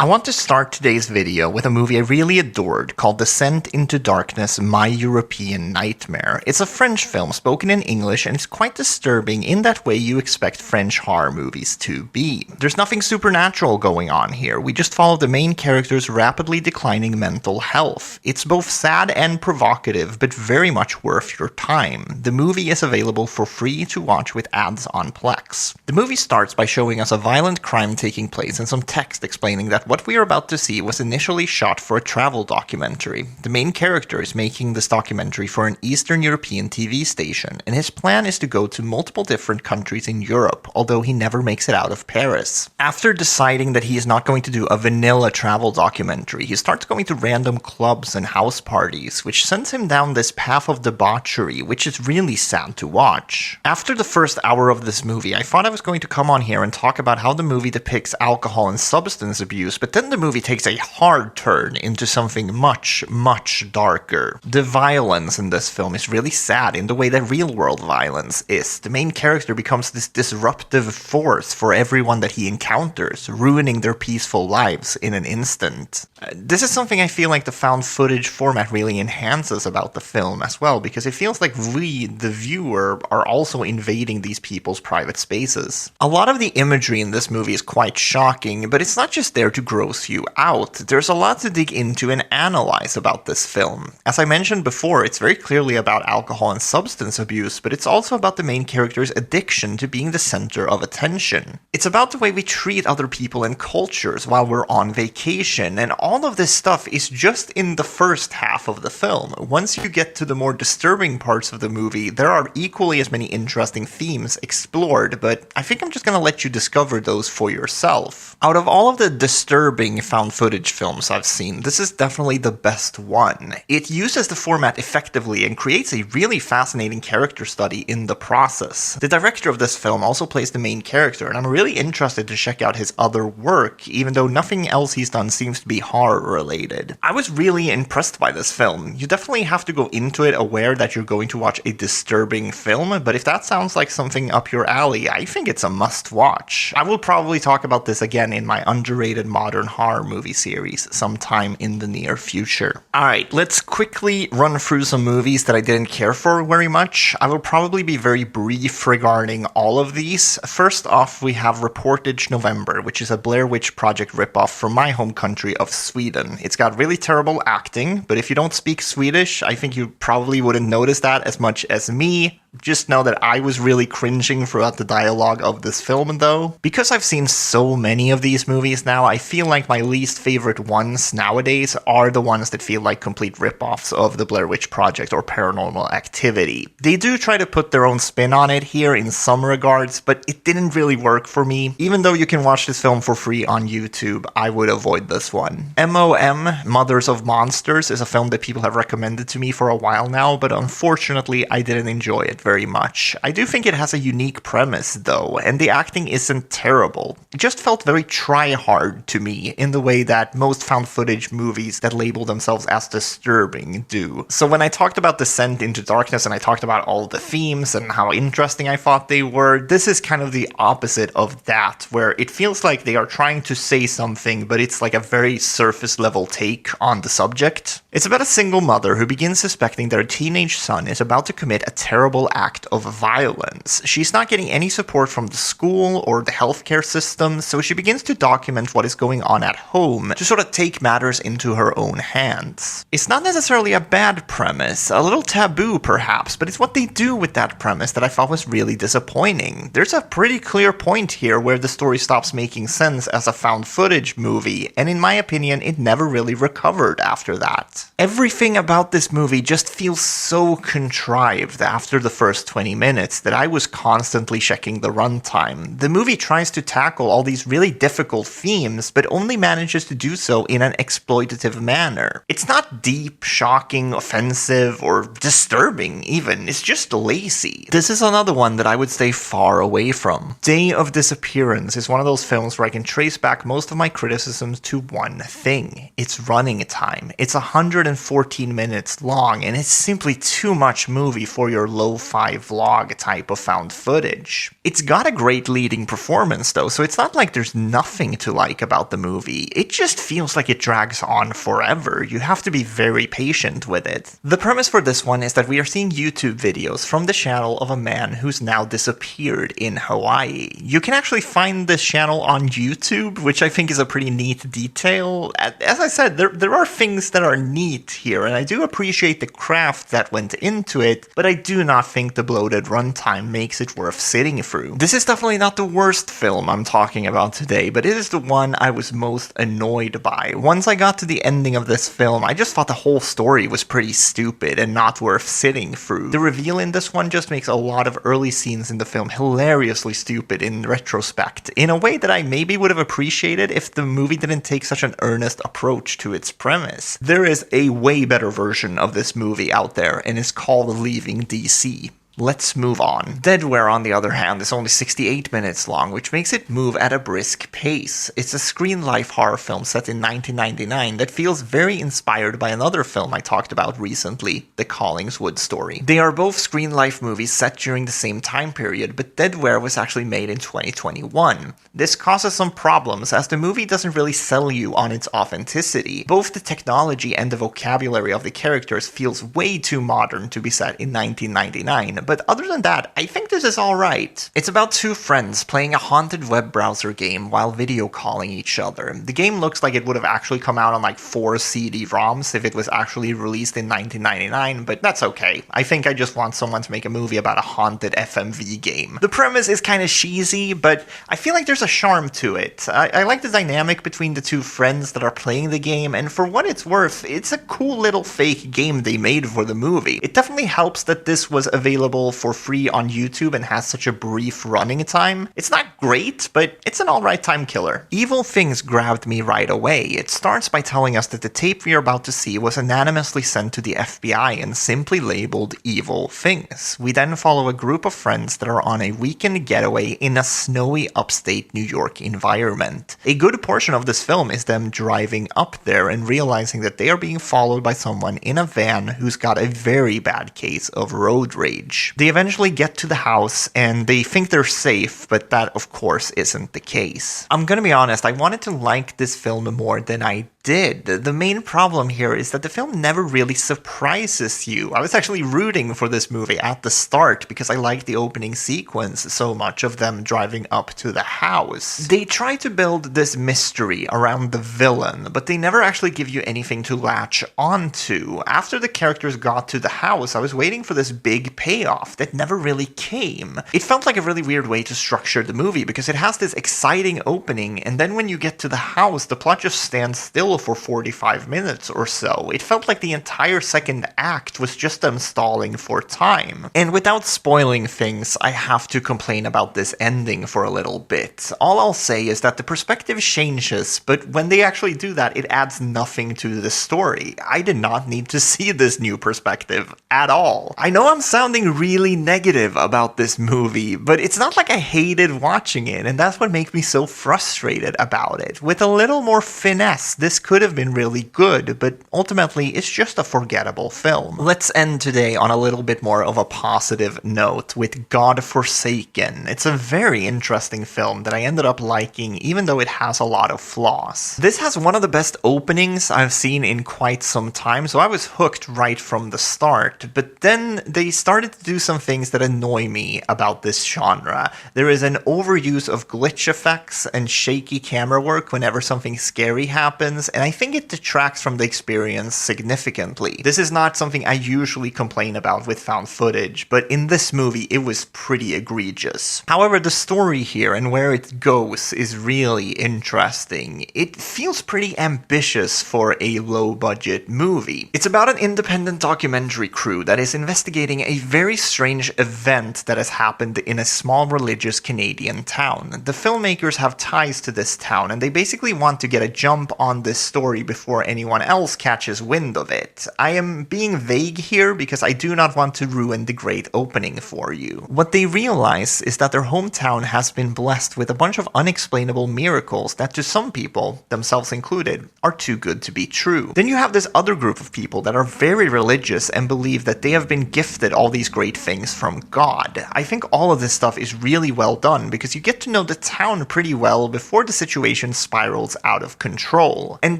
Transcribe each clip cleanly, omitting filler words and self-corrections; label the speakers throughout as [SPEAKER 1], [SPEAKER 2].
[SPEAKER 1] I want to start today's video with a movie I really adored called Descent into Darkness: My European Nightmare. It's a French film spoken in English and it's quite disturbing in that way you expect French horror movies to be. There's nothing supernatural going on here, we just follow the main character's rapidly declining mental health. It's both sad and provocative, but very much worth your time. The movie is available for free to watch with ads on Plex. The movie starts by showing us a violent crime taking place and some text explaining that what we are about to see was initially shot for a travel documentary. The main character is making this documentary for an Eastern European TV station, and his plan is to go to multiple different countries in Europe, although he never makes it out of Paris. After deciding that he is not going to do a vanilla travel documentary, he starts going to random clubs and house parties, which sends him down this path of debauchery, which is really sad to watch. After the first hour of this movie, I thought I was going to come on here and talk about how the movie depicts alcohol and substance abuse, but then the movie takes a hard turn into something much, much darker. The violence in this film is really sad in the way that real-world violence is. The main character becomes this disruptive force for everyone that he encounters, ruining their peaceful lives in an instant. This is something I feel like the found footage format really enhances about the film as well, because it feels like we, the viewer, are also invading these people's private spaces. A lot of the imagery in this movie is quite shocking, but it's not just there to gross you out. There's a lot to dig into and analyze about this film. As I mentioned before, it's very clearly about alcohol and substance abuse, but it's also about the main character's addiction to being the center of attention. It's about the way we treat other people and cultures while we're on vacation, and all of this stuff is just in the first half of the film. Once you get to the more disturbing parts of the movie, there are equally as many interesting themes explored, but I think I'm just gonna let you discover those for yourself. Out of all of the disturbing found footage films I've seen, this is definitely the best one. It uses the format effectively and creates a really fascinating character study in the process. The director of this film also plays the main character, and I'm really interested to check out his other work, even though nothing else he's done seems to be horror related. I was really impressed by this film. You definitely have to go into it aware that you're going to watch a disturbing film, but if that sounds like something up your alley, I think it's a must watch. I will probably talk about this again in my underrated modern horror movie series sometime in the near future. Alright, let's quickly run through some movies that I didn't care for very much. I will probably be very brief regarding all of these. First off, we have Reportage November, which is a Blair Witch Project ripoff from my home country of Sweden. It's got really terrible acting, but if you don't speak Swedish, I think you probably wouldn't notice that as much as me. Just know that I was really cringing throughout the dialogue of this film, though. Because I've seen so many of these movies now, I feel like my least favorite ones nowadays are the ones that feel like complete ripoffs of the Blair Witch Project or Paranormal Activity. They do try to put their own spin on it here in some regards, but it didn't really work for me. Even though you can watch this film for free on YouTube, I would avoid this one. M.O.M, Mothers of Monsters, is a film that people have recommended to me for a while now, but unfortunately I didn't enjoy it very much. I do think it has a unique premise, though, and the acting isn't terrible. It just felt very try-hard to me in the way that most found footage movies that label themselves as disturbing do. So when I talked about Descent into Darkness and I talked about all the themes and how interesting I thought they were, this is kind of the opposite of that, where it feels like they are trying to say something, but it's like a very surface-level take on the subject. It's about a single mother who begins suspecting that her teenage son is about to commit a terrible act of violence. She's not getting any support from the school or the healthcare system, so she begins to document what is going on at home to sort of take matters into her own hands. It's not necessarily a bad premise, a little taboo perhaps, but it's what they do with that premise that I thought was really disappointing. There's a pretty clear point here where the story stops making sense as a found footage movie, and in my opinion, it never really recovered after that. Everything about this movie just feels so contrived after the first 20 minutes that I was constantly checking the runtime. The movie tries to tackle all these really difficult themes, but only manages to do so in an exploitative manner. It's not deep, shocking, offensive, or disturbing even, it's just lazy. This is another one that I would stay far away from. Day of Disappearance is one of those films where I can trace back most of my criticisms to one thing. It's running time. It's 114 minutes long, and it's simply too much movie for your low lo-fi vlog type of found footage. It's got a great leading performance though, so it's not like there's nothing to like about the movie. It just feels like it drags on forever. You have to be very patient with it. The premise for this one is that we are seeing YouTube videos from the channel of a man who's now disappeared in Hawaii. You can actually find this channel on YouTube, which I think is a pretty neat detail. As I said, there are things that are neat here, and I do appreciate the craft that went into it, but I do not think the bloated runtime makes it worth sitting through. This is definitely not the worst film I'm talking about today, but it is the one I was most annoyed by. Once I got to the ending of this film, I just thought the whole story was pretty stupid and not worth sitting through. The reveal in this one just makes a lot of early scenes in the film hilariously stupid in retrospect, in a way that I maybe would have appreciated if the movie didn't take such an earnest approach to its premise. There is a way better version of this movie out there, and it's called Leaving DC. Let's move on. Deadware, on the other hand, is only 68 minutes long, which makes it move at a brisk pace. It's a screen life horror film set in 1999 that feels very inspired by another film I talked about recently, The Collingswood Story. They are both screen life movies set during the same time period, but Deadware was actually made in 2021. This causes some problems, as the movie doesn't really sell you on its authenticity. Both the technology and the vocabulary of the characters feels way too modern to be set in 1999, but other than that, I think this is alright. It's about two friends playing a haunted web browser game while video calling each other. The game looks like it would have actually come out on like 4 CD-ROMs if it was actually released in 1999, but that's okay. I think I just want someone to make a movie about a haunted FMV game. The premise is kind of cheesy, but I feel like there's a charm to it. I like the dynamic between the two friends that are playing the game, and for what it's worth, it's a cool little fake game they made for the movie. It definitely helps that this was available for free on YouTube and has such a brief running time. It's not great, but it's an alright time killer. Evil Things grabbed me right away. It starts by telling us that the tape we are about to see was anonymously sent to the FBI and simply labeled Evil Things. We then follow a group of friends that are on a weekend getaway in a snowy upstate New York environment. A good portion of this film is them driving up there and realizing that they are being followed by someone in a van who's got a very bad case of road rage. They eventually get to the house and they think they're safe, but that of course isn't the case. I'm gonna be honest, I wanted to like this film more than I did. The main problem here is that the film never really surprises you. I was actually rooting for this movie at the start because I liked the opening sequence so much of them driving up to the house. They try to build this mystery around the villain, but they never actually give you anything to latch onto. After the characters got to the house, I was waiting for this big payoff that never really came. It felt like a really weird way to structure the movie because it has this exciting opening, and then when you get to the house, the plot just stands still for 45 minutes or so. It felt like the entire second act was just them stalling for time. And without spoiling things, I have to complain about this ending for a little bit. All I'll say is that the perspective changes, but when they actually do that, it adds nothing to the story. I did not need to see this new perspective at all. I know I'm sounding really negative about this movie, but it's not like I hated watching it, and that's what makes me so frustrated about it. With a little more finesse, this could have been really good, but ultimately it's just a forgettable film. Let's end today on a little bit more of a positive note with Godforsaken. It's a very interesting film that I ended up liking even though it has a lot of flaws. This has one of the best openings I've seen in quite some time, so I was hooked right from the start, but then they started to do some things that annoy me about this genre. There is an overuse of glitch effects and shaky camera work whenever something scary happens, and I think it detracts from the experience significantly. This is not something I usually complain about with found footage, but in this movie it was pretty egregious. However, the story here and where it goes is really interesting. It feels pretty ambitious for a low-budget movie. It's about an independent documentary crew that is investigating a very strange event that has happened in a small religious Canadian town. The filmmakers have ties to this town, and they basically want to get a jump on this story before anyone else catches wind of it. I am being vague here because I do not want to ruin the great opening for you. What they realize is that their hometown has been blessed with a bunch of unexplainable miracles that to some people, themselves included, are too good to be true. Then you have this other group of people that are very religious and believe that they have been gifted all these great things from God. I think all of this stuff is really well done because you get to know the town pretty well before the situation spirals out of control. And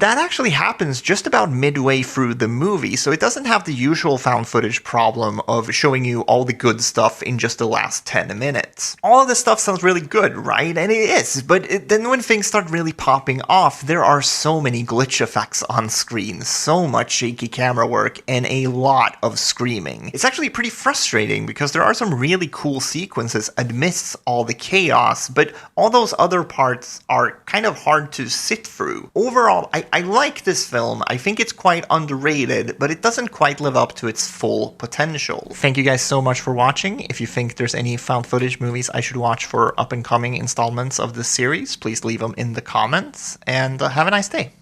[SPEAKER 1] that actually happens just about midway through the movie, so it doesn't have the usual found footage problem of showing you all the good stuff in just the last 10 minutes. All of this stuff sounds really good, right? And it is, but then when things start really popping off, there are so many glitch effects on screen, so much shaky camera work, and a lot of screaming. It's actually pretty frustrating because there are some really cool sequences amidst all the chaos, but all those other parts are kind of hard to sit through. Overall, I like this film. I think it's quite underrated, but it doesn't quite live up to its full potential. Thank you guys so much for watching. If you think there's any found footage movies I should watch for up and coming installments of this series, please leave them in the comments, and have a nice day.